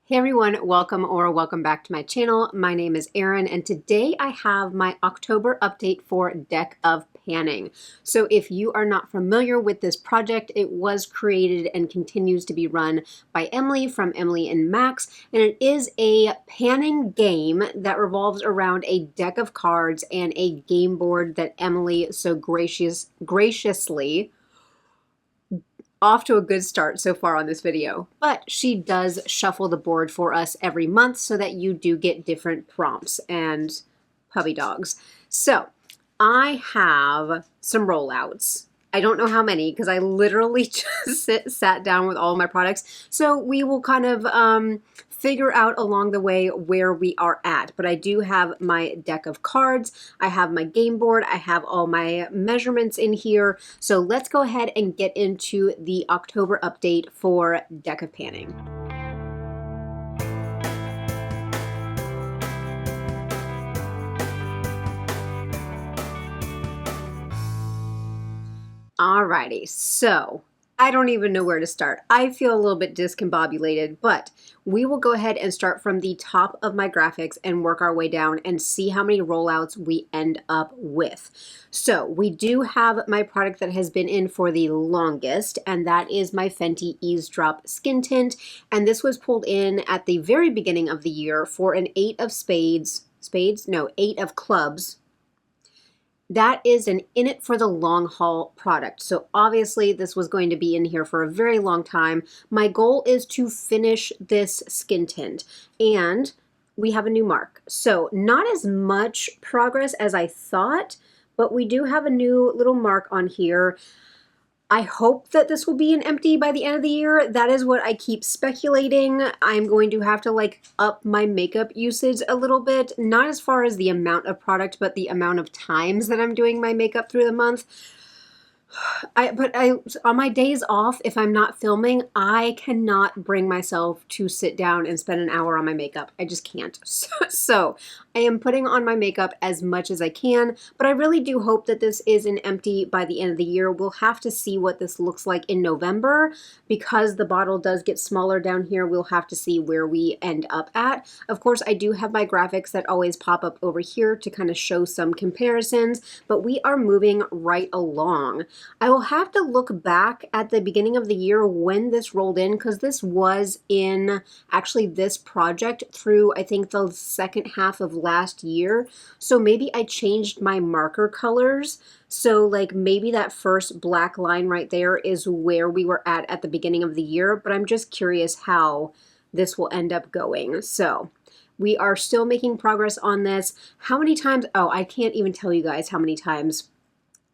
Hey everyone, welcome back to my channel. My name is Erin and today I have my October update for Deck of Panning. So if you are not familiar with this project, it was created and continues to be run by Emily from Emily and Max, and it is a panning game that revolves around a deck of cards and a game board that Emily so graciously off to a good start so far on this video, but she does shuffle the board for us every month so that you do get different prompts and puppy dogs. So I have some rollouts. I don't know how many because I literally just sat down with all of my products. So we will kind of figure out along the way where we are at. But I do have my deck of cards. I have my game board. I have all my measurements in here. So let's go ahead and get into the October update for Deck of Panning. Alrighty, so I don't even know where to start. I feel a little bit discombobulated, but we will go ahead and start from the top of my graphics and work our way down and see how many rollouts we end up with. So we do have my product that has been in for the longest, and that is my Fenty Eavesdrop Skin Tint. And this was pulled in at the very beginning of the year for an 8 of eight of clubs. That is an in it for the long haul product. So obviously this was going to be in here for a very long time. My goal is to finish this skin tint and we have a new mark. So not as much progress as I thought, but we do have a new little mark on here. I hope that this will be an empty by the end of the year. That is what I keep speculating. I'm going to have to like up my makeup usage a little bit, not as far as the amount of product, but the amount of times that I'm doing my makeup through the month. But on my days off, if I'm not filming, I cannot bring myself to sit down and spend an hour on my makeup. I just can't. So I am putting on my makeup as much as I can, but I really do hope that this is an empty by the end of the year. We'll have to see what this looks like in November because the bottle does get smaller down here. We'll have to see where we end up at. Of course, I do have my graphics that always pop up over here to kind of show some comparisons, but we are moving right along. I will have to look back at the beginning of the year when this rolled in because this was in actually this project through I think the second half of last year. So maybe I changed my marker colors. So like maybe that first black line right there is where we were at the beginning of the year, but I'm just curious how this will end up going. So we are still making progress on this. How many times? Oh, I can't even tell you guys how many times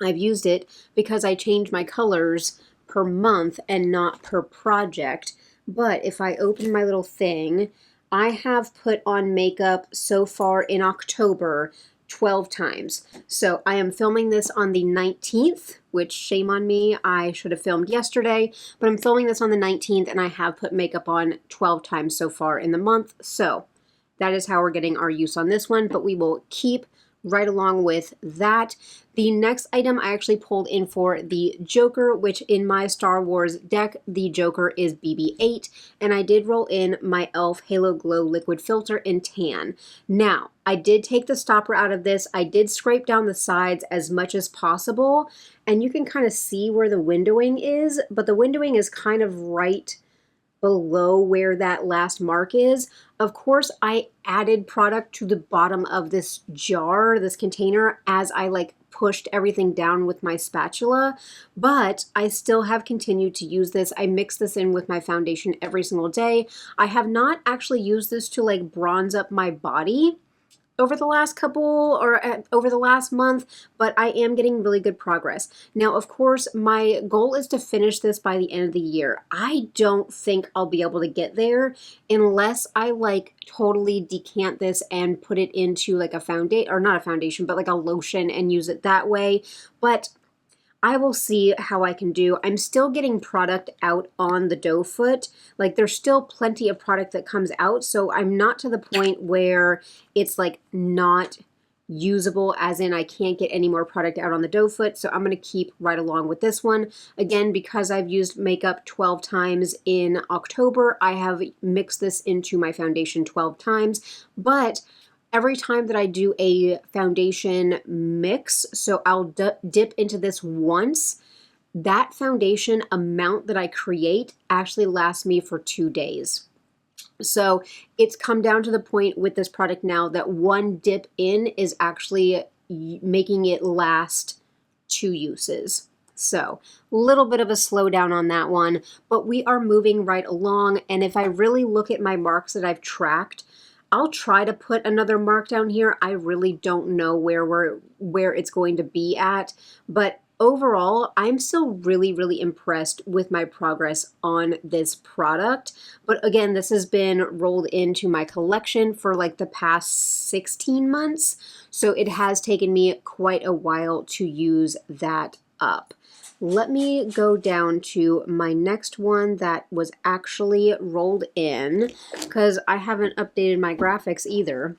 I've used it because I change my colors per month and not per project. But if I open my little thing, I have put on makeup so far in October 12 times. So I am filming this on the 19th, which shame on me, I should have filmed yesterday, but I'm filming this on the 19th and I have put makeup on 12 times so far in the month. So that is how we're getting our use on this one, but we will keep right along with that. The next item I actually pulled in for the Joker, which in my Star Wars deck, the Joker is BB-8, and I did roll in my e.l.f. Halo Glow Liquid Filter in tan. Now, I did take the stopper out of this. I did scrape down the sides as much as possible, and you can kind of see where the windowing is, but the windowing is kind of right below where that last mark is. Of course, I added product to the bottom of this jar, this container, as I like pushed everything down with my spatula, but I still have continued to use this. I mix this in with my foundation every single day. I have not actually used this to like bronze up my body over the last over the last month, but I am getting really good progress. Now, of course, my goal is to finish this by the end of the year. I don't think I'll be able to get there unless I like totally decant this and put it into like a foundation, or not a foundation, but like a lotion and use it that way. But I will see how I can do. I'm still getting product out on the doe foot. Like there's still plenty of product that comes out. So I'm not to the point where it's like not usable, as in I can't get any more product out on the doe foot, so I'm going to keep right along with this one. Again, because I've used makeup 12 times in October, I have mixed this into my foundation 12 times, but every time that I do a foundation mix, so I'll dip into this once, that foundation amount that I create actually lasts me for 2 days. So it's come down to the point with this product now that one dip in is actually making it last 2 uses. So a little bit of a slowdown on that one, but we are moving right along. And if I really look at my marks that I've tracked, I'll try to put another mark down here. I really don't know where it's going to be at, but overall, I'm still really, really impressed with my progress on this product. But again, this has been rolled into my collection for like the past 16 months. So it has taken me quite a while to use that up. Let me go down to my next one that was actually rolled in, because I haven't updated my graphics either.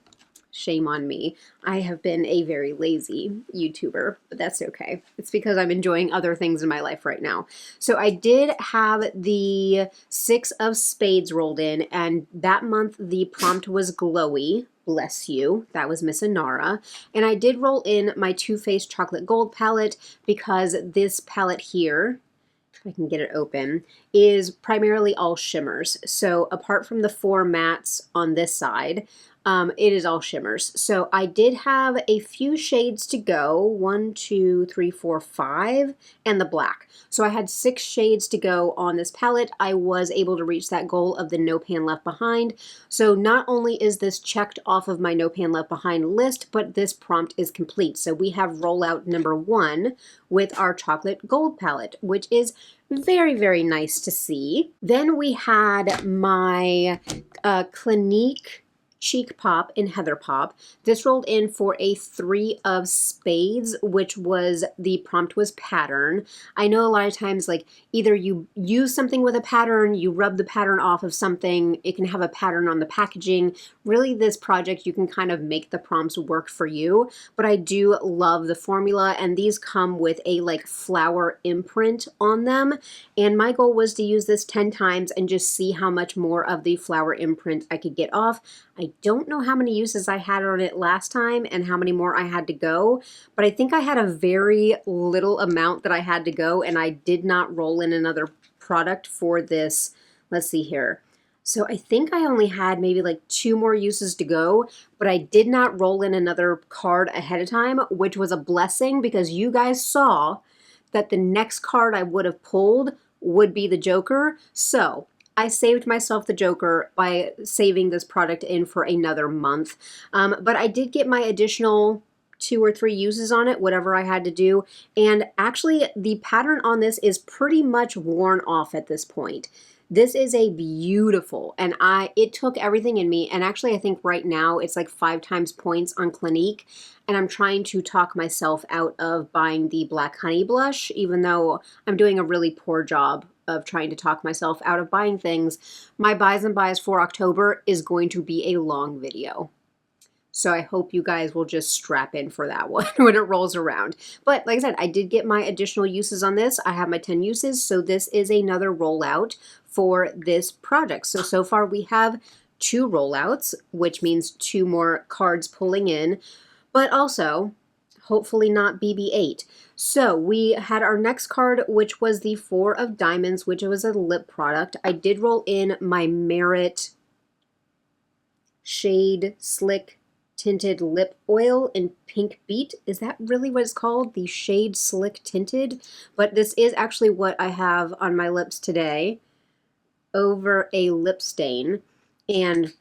Shame on me. I have been a very lazy YouTuber, but that's okay. It's because I'm enjoying other things in my life right now. So I did have the 6 of Spades rolled in, and that month the prompt was Glowy. Bless you. That was Miss Inara. And I did roll in my Too Faced Chocolate Gold palette because this palette here, if I can get it open, is primarily all shimmers. So apart from the 4 mattes on this side, it is all shimmers. So I did have a few shades to go, 1, 2, 3, 4, 5, and the black. So I had 6 shades to go on this palette. I was able to reach that goal of the No Pan Left Behind. So not only is this checked off of my No Pan Left Behind list, but this prompt is complete. So we have rollout number 1 with our chocolate gold palette, which is very, very nice to see. Then we had my Clinique Cheek Pop in Heather Pop. This rolled in for a 3 of Spades, which was, the prompt was pattern. I know a lot of times, like, either you use something with a pattern, you rub the pattern off of something, it can have a pattern on the packaging. Really, this project, you can kind of make the prompts work for you, but I do love the formula, and these come with a, like, flower imprint on them, and my goal was to use this 10 times and just see how much more of the flower imprint I could get off. I don't know how many uses I had on it last time and how many more I had to go, but I think I had a very little amount that I had to go, and I did not roll in another product for this. Let's see here. So I think I only had maybe like 2 more uses to go, but I did not roll in another card ahead of time, which was a blessing because you guys saw that the next card I would have pulled would be the Joker. So I saved myself the Joker by saving this product in for another month. But I did get my additional 2 or 3 uses on it, whatever I had to do. And actually, the pattern on this is pretty much worn off at this point. This is a beautiful, and it took everything in me, and actually I think right now it's like 5 times points on Clinique, and I'm trying to talk myself out of buying the Black Honey blush, even though I'm doing a really poor job of trying to talk myself out of buying things. My buys and buys for October is going to be a long video. So I hope you guys will just strap in for that one when it rolls around. But like I said, I did get my additional uses on this. I have my 10 uses, so this is another rollout for this project. So far we have 2 rollouts, which means 2 more cards pulling in, but also hopefully not BB-8. So we had our next card, which was the 4 of Diamonds, which was a lip product. I did roll in my Merit Shade Slick Tinted Lip Oil in Pink Beet. Is that really what it's called? The Shade Slick Tinted? But this is actually what I have on my lips today over a lip stain. And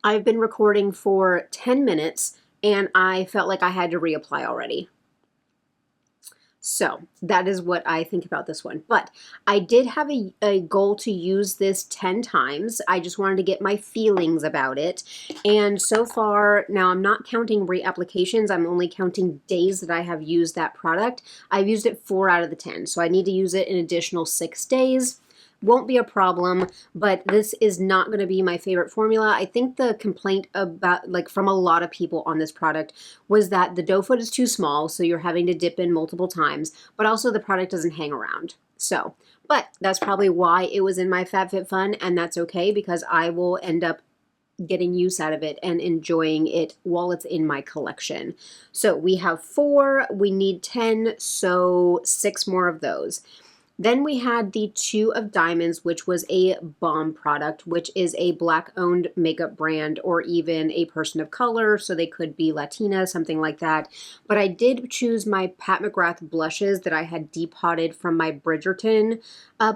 I've been recording for 10 minutes and I felt like I had to reapply already. So that is what I think about this one. But I did have a goal to use this 10 times. I just wanted to get my feelings about it. And so far, now I'm not counting reapplications. I'm only counting days that I have used that product. I've used it 4 out of the 10. So I need to use it an additional 6 days. won't be a problem, but this is not going to be my favorite formula. I think the complaint about, like, from a lot of people on this product was that the doe foot is too small, so you're having to dip in multiple times, but also the product doesn't hang around. So, but that's probably why it was in my FabFitFun, and that's okay because I will end up getting use out of it and enjoying it while it's in my collection. So we have 4, we need 10, so 6 more of those. Then we had the 2 of Diamonds, which was a B.O.M.B product, which is a Black-owned makeup brand or even a person of color, so they could be Latina, something like that. But I did choose my Pat McGrath blushes that I had depotted from my Bridgerton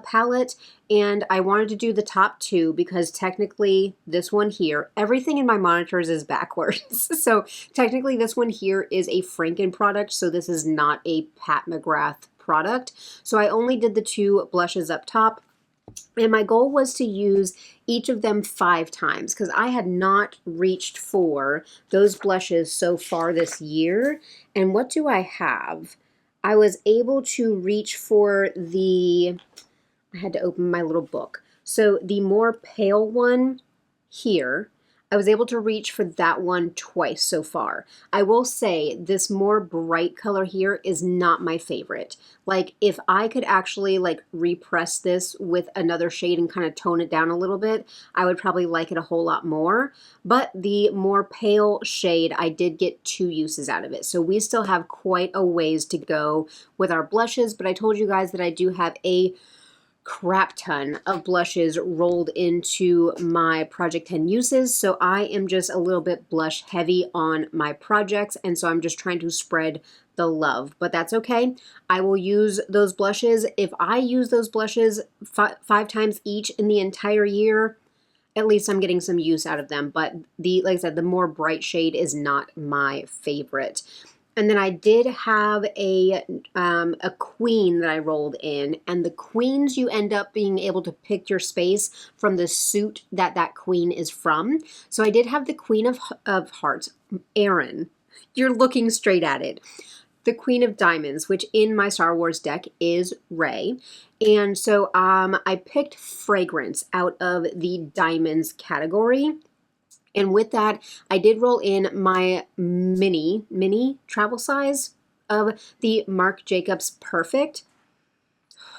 palette, and I wanted to do the top 2 because technically this one here, everything in my monitors is backwards. So technically this one here is a Franken product, so this is not a Pat McGrath product. So I only did the 2 blushes up top, and my goal was to use each of them 5 times because I had not reached for those blushes so far this year. And what do I have? I was able to reach for the, I had to open my little book. So the more pale one here, I was able to reach for that one twice so far. I will say this more bright color here is not my favorite. Like, if I could actually like repress this with another shade and kind of tone it down a little bit, I would probably like it a whole lot more. But the more pale shade, I did get 2 uses out of it. So we still have quite a ways to go with our blushes, but I told you guys that I do have a crap ton of blushes rolled into my Project 10 uses, so I am just a little bit blush heavy on my projects, and so I'm just trying to spread the love, but that's okay. I will use those blushes. If I use those blushes 5 times each in the entire year, at least I'm getting some use out of them, but like I said, the more bright shade is not my favorite. And then I did have a queen that I rolled in, and the queens, you end up being able to pick your space from the suit that that queen is from. So I did have the Queen of Hearts, Erin. You're looking straight at it. The Queen of Diamonds, which in my Star Wars deck is Rey. And so I picked fragrance out of the diamonds category. And with that, I did roll in my mini travel size of the Marc Jacobs Perfect.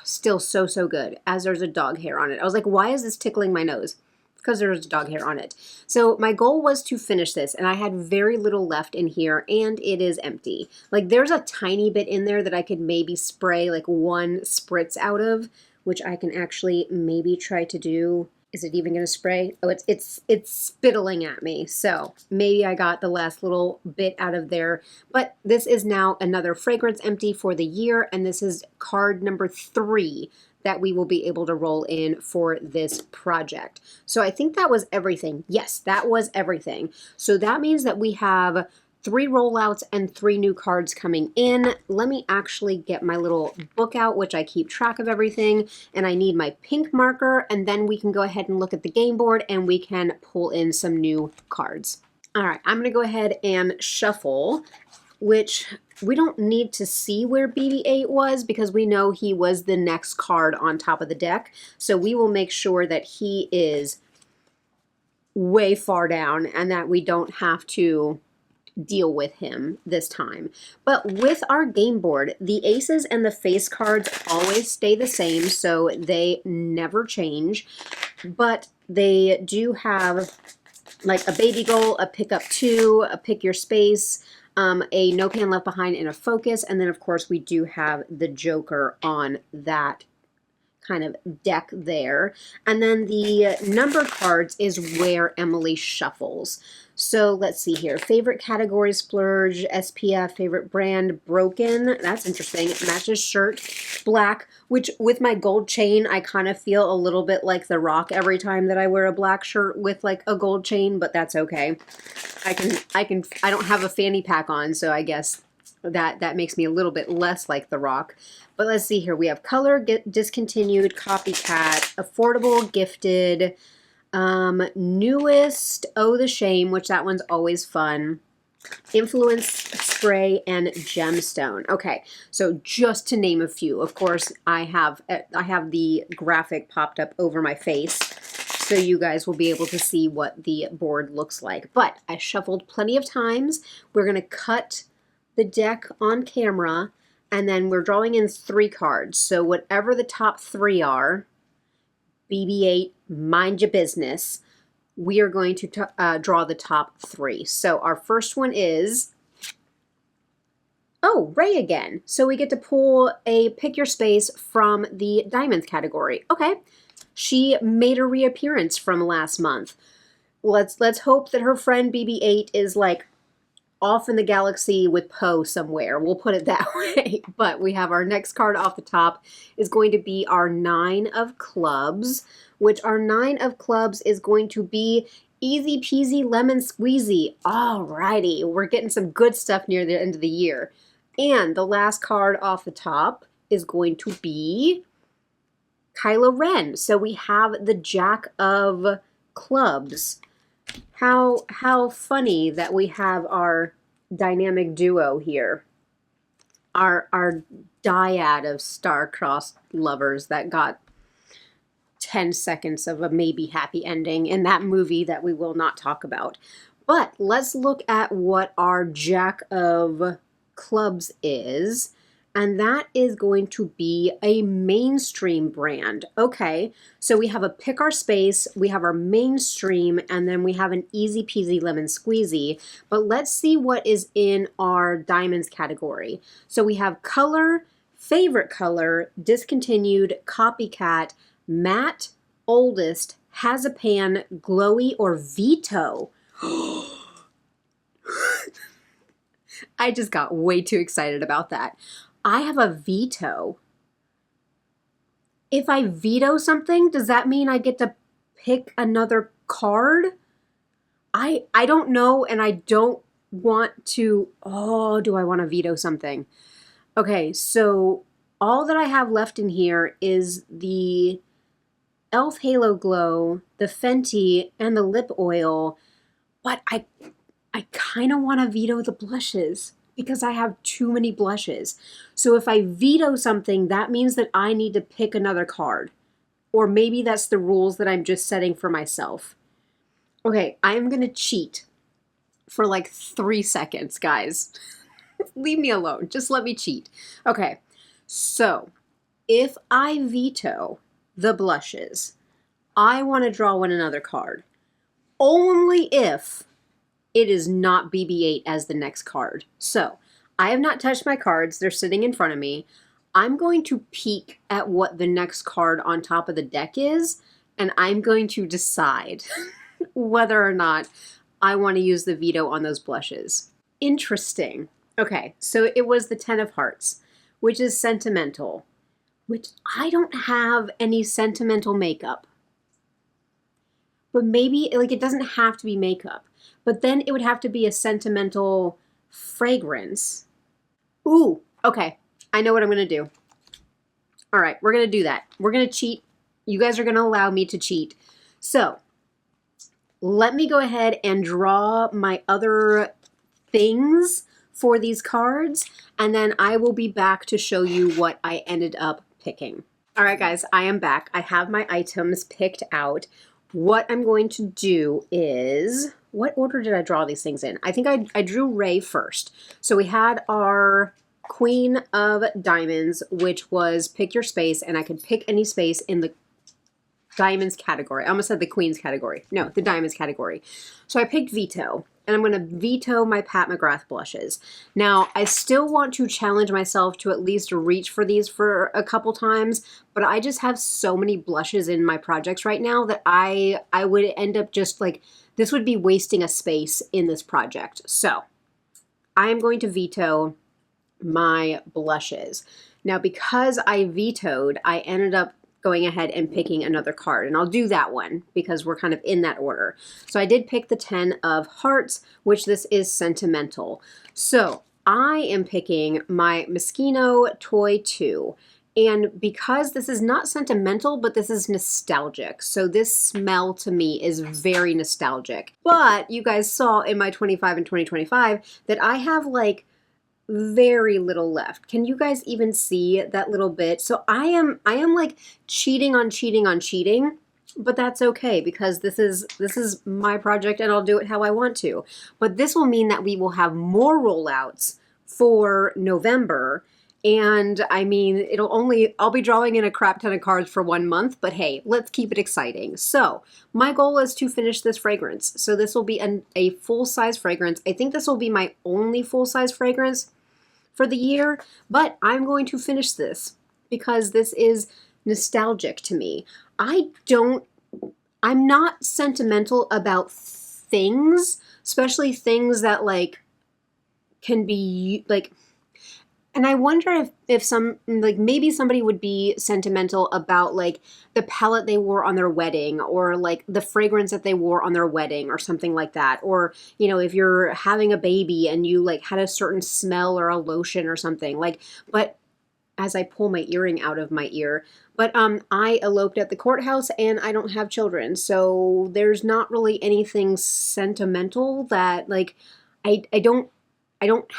Still so, so good, as there's a dog hair on it. I was like, why is this tickling my nose? Because there's a dog hair on it. So my goal was to finish this, and I had very little left in here, and it is empty. Like, there's a tiny bit in there that I could maybe spray like 1 spritz out of, which I can actually maybe try to do. Is it even going to spray? Oh, it's spittling at me. So maybe I got the last little bit out of there. But this is now another fragrance empty for the year, and this is card number 3 that we will be able to roll in for this project. So I think that was everything. Yes, that was everything. So that means that we have 3 rollouts and 3 new cards coming in. Let me actually get my little book out, which I keep track of everything, and I need my pink marker, and then we can go ahead and look at the game board and we can pull in some new cards. All right, I'm gonna go ahead and shuffle, which we don't need to see where BB-8 was because we know he was the next card on top of the deck. So we will make sure that he is way far down and that we don't have to deal with him this time. But with our game board, the aces and the face cards always stay the same, so they never change. But they do have like a baby goal, a pick up 2, a pick your space, a no pan left behind, and a focus. And then of course we do have the Joker on that kind of deck there. And then the number cards is where Emily shuffles. So let's see here. Favorite category, splurge, SPF, favorite brand, broken. That's interesting. Matches shirt, black, which with my gold chain, I kind of feel a little bit like The Rock every time that I wear a black shirt with like a gold chain, but that's okay. I don't have a fanny pack on, so I guess that makes me a little bit less like The Rock. But let's see here. We have color, discontinued, copycat, affordable, gifted, newest, oh the shame, which that one's always fun. Influence, Hairspray, and Gemstone. Okay, so just to name a few, of course, I have the graphic popped up over my face, so you guys will be able to see what the board looks like. But I shuffled plenty of times. We're going to cut the deck on camera, and then we're drawing in 3 cards. So whatever the top 3 are, BB-8, mind your business, we are going to draw the top 3. So our first one is, oh, Ray again. So we get to pull a pick your space from the diamonds category. Okay. She made a reappearance from last month. Let's hope that her friend BB-8 is like off in the galaxy with Poe somewhere. We'll put it that way. But we have our next card off the top is going to be our 9 of clubs, which our 9 of clubs is going to be easy peasy lemon squeezy. Alrighty, we're getting some good stuff near the end of the year. And the last card off the top is going to be Kylo Ren. So we have the Jack of clubs. How funny that we have our dynamic duo here. Our dyad of star-crossed lovers that got 10 seconds of a maybe happy ending in that movie that we will not talk about. But let's look at what our Jack of clubs is. And that is going to be a mainstream brand. Okay, so we have a pick our space, we have our mainstream, and then we have an easy peasy lemon squeezy. But let's see what is in our diamonds category. So we have color, favorite color, discontinued, copycat, matte, oldest, has a pan, glowy, or veto. I just got way too excited about that. I have a veto. If I veto something, does that mean I get to pick another card? I don't know, and I don't want to. Oh, do I want to veto something? Okay, so all that I have left in here is the e.l.f. Halo Glow, the Fenty, and the lip oil, but I kind of want to veto the blushes because I have too many blushes. So if I veto something, that means that I need to pick another card. Or maybe that's the rules that I'm just setting for myself. Okay, I am going to cheat for like 3 seconds, guys. Leave me alone. Just let me cheat. Okay, so if I veto the blushes, I want to draw one another card. Only if it is not BB-8 as the next card. So I have not touched my cards. They're sitting in front of me. I'm going to peek at what the next card on top of the deck is, and I'm going to decide whether or not I want to use the veto on those blushes. Interesting. Okay, so it was the 10 of hearts, which is sentimental, which I don't have any sentimental makeup. But maybe, like, it doesn't have to be makeup. But then it would have to be a sentimental fragrance. Ooh, okay. I know what I'm going to do. All right, we're going to do that. We're going to cheat. You guys are going to allow me to cheat. So let me go ahead and draw my other things for these cards, and then I will be back to show you what I ended up picking. All right, guys, I am back. I have my items picked out. What I'm going to do is, what order did I draw these things in? I think I drew Ray first. So we had our Queen of Diamonds, which was pick your space, and I could pick any space in the Diamonds category. I almost said the Queen's category. No, the Diamonds category. So I picked Veto, and I'm going to veto my Pat McGrath blushes. Now, I still want to challenge myself to at least reach for these for a couple times, but I just have so many blushes in my projects right now that I would end up just like, this would be wasting a space in this project. So I'm going to veto my blushes. Now, because I vetoed, I ended up going ahead and picking another card. And I'll do that one because we're kind of in that order. So I did pick the 10 of hearts, which this is sentimental. So I am picking my Moschino Toy 2. And because this is not sentimental, but this is nostalgic. So this smell to me is very nostalgic. But you guys saw in my 25 and 2025 that I have like very little left. Can you guys even see that little bit? So I am like cheating on cheating on cheating, but that's okay because this is my project and I'll do it how I want to. But this will mean that we will have more rollouts for November. And I mean, I'll be drawing in a crap ton of cards for 1 month, but hey, let's keep it exciting. So my goal is to finish this fragrance. So this will be a full-size fragrance. I think this will be my only full-size fragrance for the year, but I'm going to finish this because this is nostalgic to me. I'm not sentimental about things, especially things that like can be like, and I wonder if some, like maybe somebody would be sentimental about like the palette they wore on their wedding or like the fragrance that they wore on their wedding or something like that. Or, you know, if you're having a baby and you like had a certain smell or a lotion or something like, but as I pull my earring out of my ear, but I eloped at the courthouse and I don't have children. So there's not really anything sentimental that like, I don't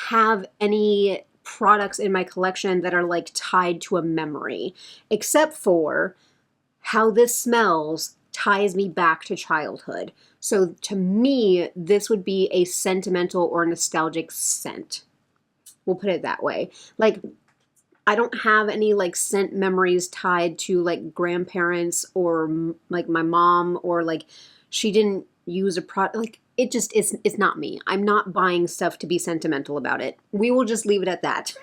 have any products in my collection that are like tied to a memory, except for how this smells ties me back to childhood. So to me, this would be a sentimental or nostalgic scent. We'll put it that way. Like, I don't have any like scent memories tied to like grandparents or like my mom or like she didn't use a product. Like it's not me. I'm not buying stuff to be sentimental about it. We will just leave it at that.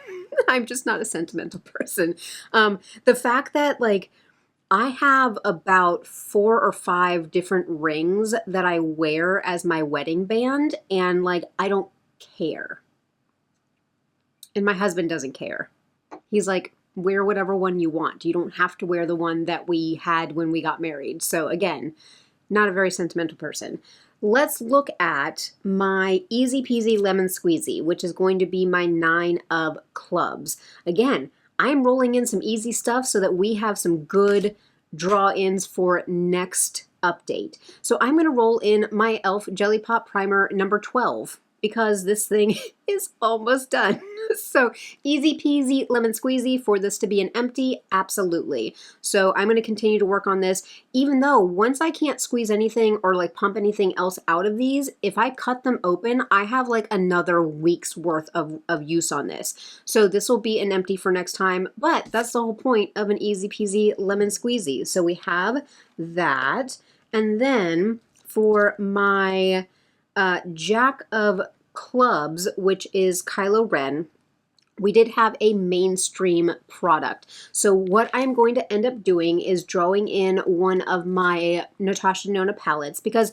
I'm just not a sentimental person. The fact that like I have about 4 or 5 different rings that I wear as my wedding band and like I don't care. And my husband doesn't care. He's like, wear whatever one you want. You don't have to wear the one that we had when we got married. So again, not a very sentimental person. Let's look at my Easy Peasy Lemon Squeezy, which is going to be my 9 of clubs. Again, I'm rolling in some easy stuff so that we have some good draw-ins for next update. So I'm going to roll in my e.l.f. Jelly Pop Primer number 12 because this thing is almost done. So easy peasy lemon squeezy for this to be an empty, absolutely. So I'm going to continue to work on this, even though once I can't squeeze anything or like pump anything else out of these, if I cut them open, I have like another week's worth of use on this. So this will be an empty for next time, but that's the whole point of an easy peasy lemon squeezy. So we have that. And then for my Jack of Clubs, which is Kylo Ren, we did have a mainstream product. So what I'm going to end up doing is drawing in one of my Natasha Denona palettes because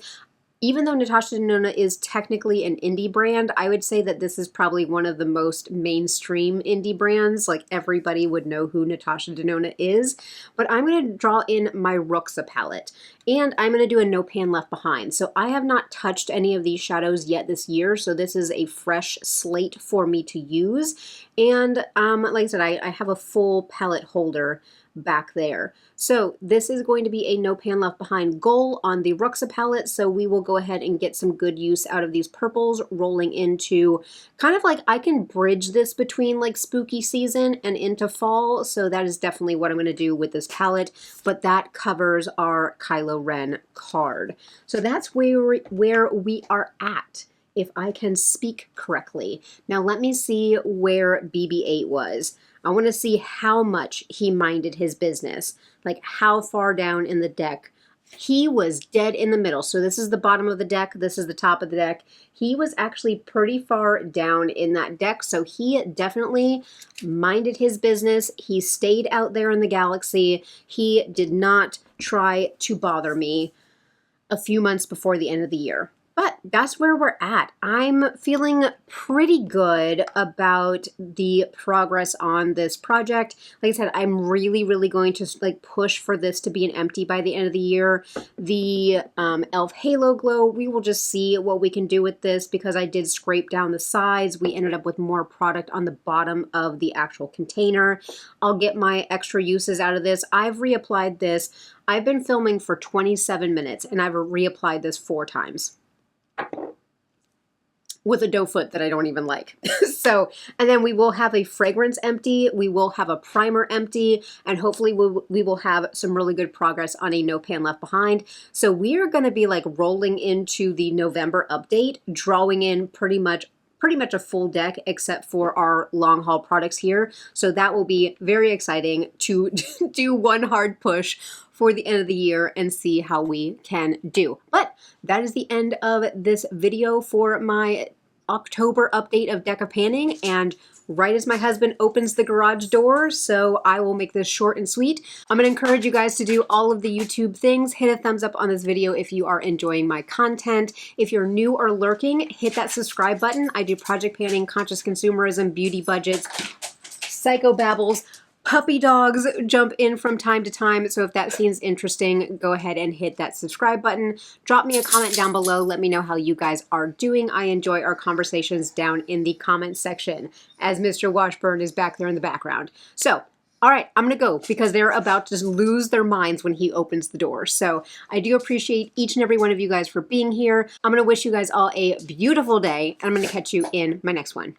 even though Natasha Denona is technically an indie brand, I would say that this is probably one of the most mainstream indie brands. Like everybody would know who Natasha Denona is. But I'm going to draw in my Roxa palette. And I'm going to do a No Pan Left Behind. So I have not touched any of these shadows yet this year. So this is a fresh slate for me to use. And like I said, I have a full palette holder back there. So this is going to be a No Pan Left Behind goal on the Roxa palette. So we will go ahead and get some good use out of these purples rolling into kind of like I can bridge this between like spooky season and into fall. So that is definitely what I'm going to do with this palette. But that covers our Kylo Ren card. So that's where we are at, if I can speak correctly. Now let me see where BB-8 was. I want to see how much he minded his business, like how far down in the deck. He was dead in the middle. So this is the bottom of the deck. This is the top of the deck. He was actually pretty far down in that deck. So he definitely minded his business. He stayed out there in the galaxy. He did not try to bother me a few months before the end of the year. But that's where we're at. I'm feeling pretty good about the progress on this project. Like I said, I'm really, really going to like push for this to be an empty by the end of the year. The e.l.f. Halo Glow, we will just see what we can do with this because I did scrape down the sides. We ended up with more product on the bottom of the actual container. I'll get my extra uses out of this. I've reapplied this. I've been filming for 27 minutes and I've reapplied this 4 times. with a doe foot that I don't even like. So, and then we will have a fragrance empty, we will have a primer empty, and hopefully we will have some really good progress on a No Pan Left Behind. So we are going to be like rolling into the November update, drawing in pretty much a full deck except for our long haul products here. So that will be very exciting to do one hard push for the end of the year and see how we can do. But that is the end of this video for my October update of Deck of Panning, and right as my husband opens the garage door, so I will make this short and sweet. I'm gonna encourage you guys to do all of the YouTube things. Hit a thumbs up on this video if you are enjoying my content. If you're new or lurking, hit that subscribe button. I do project panning, conscious consumerism, beauty budgets, psychobabbles, puppy dogs jump in from time to time, so if that seems interesting, go ahead and hit that subscribe button. Drop me a comment down below. Let me know how you guys are doing. I enjoy our conversations down in the comments section as Mr. Washburn is back there in the background. So, all right, I'm going to go because they're about to just lose their minds when he opens the door. So I do appreciate each and every one of you guys for being here. I'm going to wish you guys all a beautiful day, and I'm going to catch you in my next one.